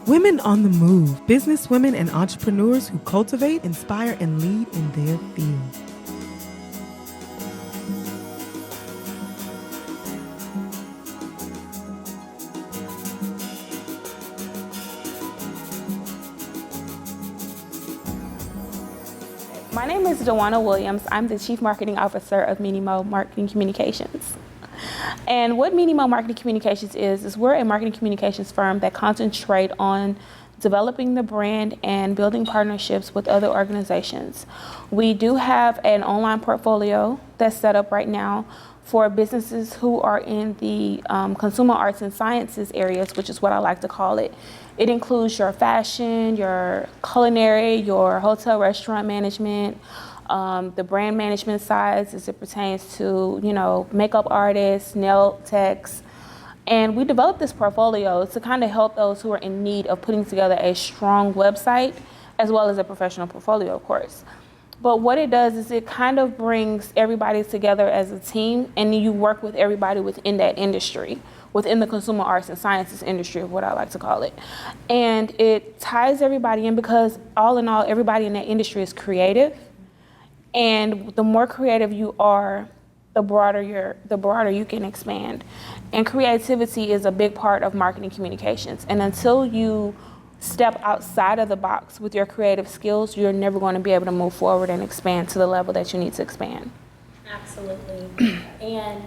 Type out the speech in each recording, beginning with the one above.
Women on the Move, business women and entrepreneurs who cultivate, inspire, and lead in their field. My name is Juana Williams. I'm the Chief Marketing Officer of Meany Marketing Communications. And what Meany Marketing Communications is we're a marketing communications firm that concentrate on developing the brand and building partnerships with other organizations. We do have an online portfolio that's set up right now for businesses who are in the consumer arts and sciences areas, which is what I like to call it. It includes your fashion, your culinary, your hotel restaurant management, the brand management side as it pertains to, makeup artists, nail techs. And we developed this portfolio to kind of help those who are in need of putting together a strong website, as well as a professional portfolio, of course. But what it does is it kind of brings everybody together as a team, and you work with everybody within that industry, within the consumer arts and sciences industry, of what I like to call it. And it ties everybody in because all in all, everybody in that industry is creative. And the more creative you are, the broader you can expand. And creativity is a big part of marketing communications. And until you step outside of the box with your creative skills, you're never going to be able to move forward and expand to the level that you need to expand. Absolutely. And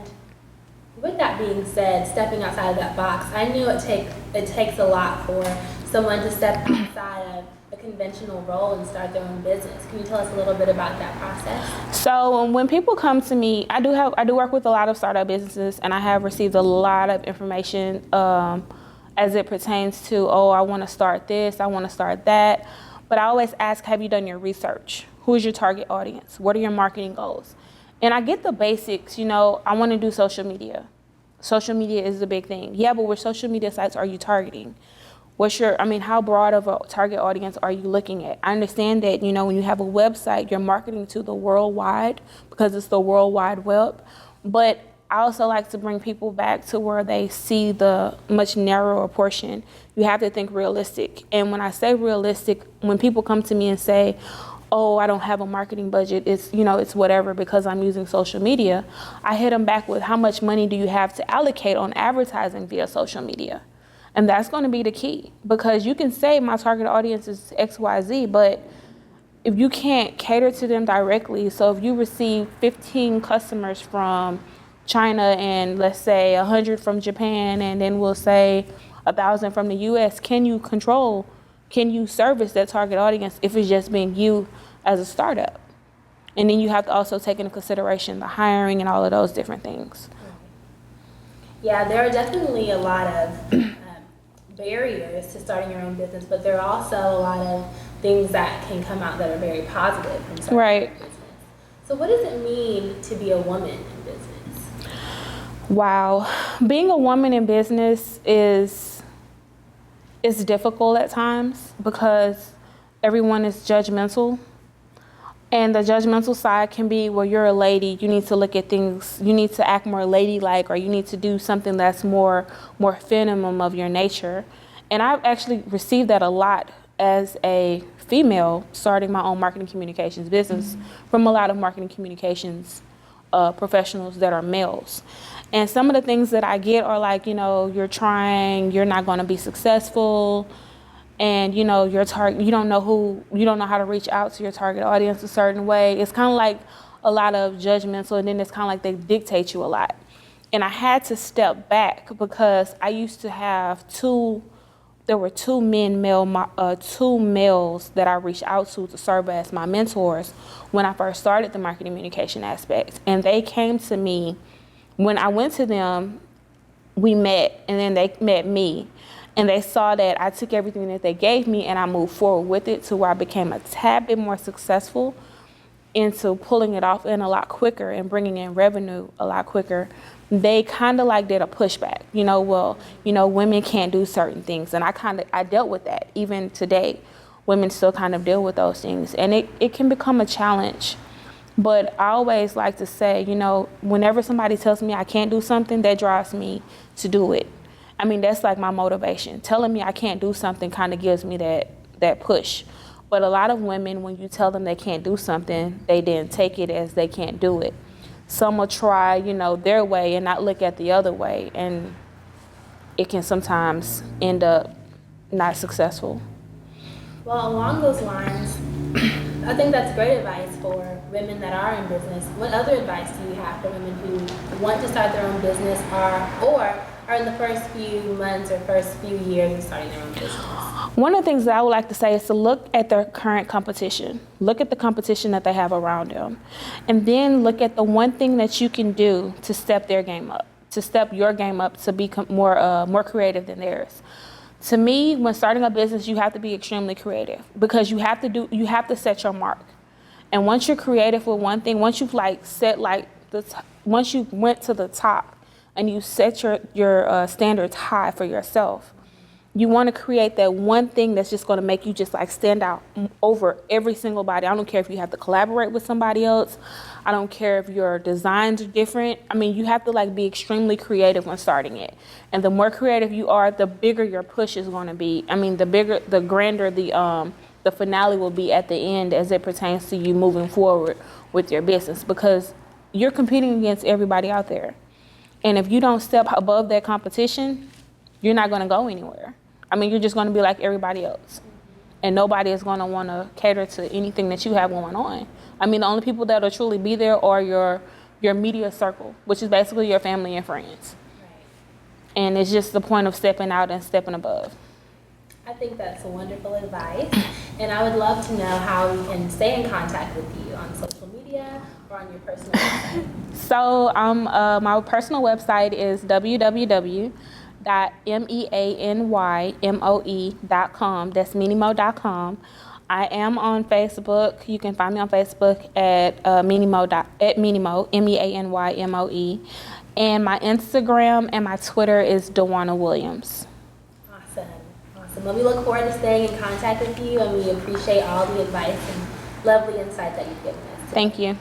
with that being said, stepping outside of that box, I knew it takes a lot for someone to step outside of a conventional role and start their own business. Can you tell us a little bit about that process? So when people come to me, I do work with a lot of startup businesses, and I have received a lot of information as it pertains to, I want to start this, I want to start that. But I always ask, have you done your research? Who is your target audience? What are your marketing goals? And I get the basics, I want to do social media. Social media is the big thing. Yeah, but what social media sites are you targeting? How broad of a target audience are you looking at? I understand that, when you have a website, you're marketing to the worldwide because it's the World Wide Web. But I also like to bring people back to where they see the much narrower portion. You have to think realistic. And when I say realistic, when people come to me and say, I don't have a marketing budget, it's whatever because I'm using social media, I hit them back with how much money do you have to allocate on advertising via social media? And that's going to be the key, because you can say my target audience is XYZ, but if you can't cater to them directly, so if you receive 15 customers from China and let's say 100 from Japan, and then we'll say 1,000 from the US, can you service that target audience if it's just being you as a startup? And then you have to also take into consideration the hiring and all of those different things. Yeah, there are definitely a lot of barriers to starting your own business, but there are also a lot of things that can come out that are very positive from starting your own business. So what does it mean to be a woman in business? Wow. Being a woman in business is difficult at times because everyone is judgmental. And the judgmental side can be, well, you're a lady, you need to look at things, you need to act more ladylike, or you need to do something that's more feminine of your nature. And I've actually received that a lot as a female starting my own marketing communications business from a lot of marketing communications professionals that are males. And some of the things that I get are like, you're trying, you're not going to be successful. And your target, you don't know how to reach out to your target audience a certain way. It's kind of like a lot of judgmental, and then it's kind of like they dictate you a lot. And I had to step back because I used to have two males that I reached out to serve as my mentors when I first started the marketing communication aspect. And they came to me. When I went to them, we met, and then they met me. And they saw that I took everything that they gave me and I moved forward with it to where I became a tad bit more successful into pulling it off in a lot quicker and bringing in revenue a lot quicker. They kind of like did a pushback, women can't do certain things. And I dealt with that. Even today, women still kind of deal with those things. And it can become a challenge. But I always like to say, whenever somebody tells me I can't do something, that drives me to do it. I mean, that's like my motivation. Telling me I can't do something kind of gives me that push. But a lot of women, when you tell them they can't do something, they then take it as they can't do it. Some will try, you know, their way and not look at the other way, and it can sometimes end up not successful. Well, along those lines, I think that's great advice for women that are in business. What other advice do you have for women who want to start their own business or are in the first few months or first few years of starting their own business? One of the things that I would like to say is to look at their current competition. Look at the competition that they have around them. And then look at the one thing that you can do to step their game up, to step your game up to be more creative than theirs. To me, when starting a business, you have to be extremely creative because you have to set your mark. And once you're creative with one thing, once you've once you went to the top and you set your standards high for yourself, you want to create that one thing that's just going to make you just like stand out over every single body. I don't care if you have to collaborate with somebody else. I don't care if your designs are different. I mean, you have to like be extremely creative when starting it. And the more creative you are, the bigger your push is going to be. I mean, the grander the finale will be at the end as it pertains to you moving forward with your business, because you're competing against everybody out there. And if you don't step above that competition, you're not going to go anywhere. I mean, you're just going to be like everybody else. And nobody is going to want to cater to anything that you have going on. I mean, the only people that will truly be there are your media circle, which is basically your family and friends. Right. And it's just the point of stepping out and stepping above. I think that's wonderful advice. And I would love to know how we can stay in contact with you on social media or on your personal website. So my personal website is www.meanymoe.com. That's meanymo.com. I am on Facebook. You can find me on Facebook at meanymo, MEANYMOE. And my Instagram and my Twitter is Dejuana Williams. Awesome. Well, we look forward to staying in contact with you, and we appreciate all the advice and lovely insight that you've given us today. Thank you.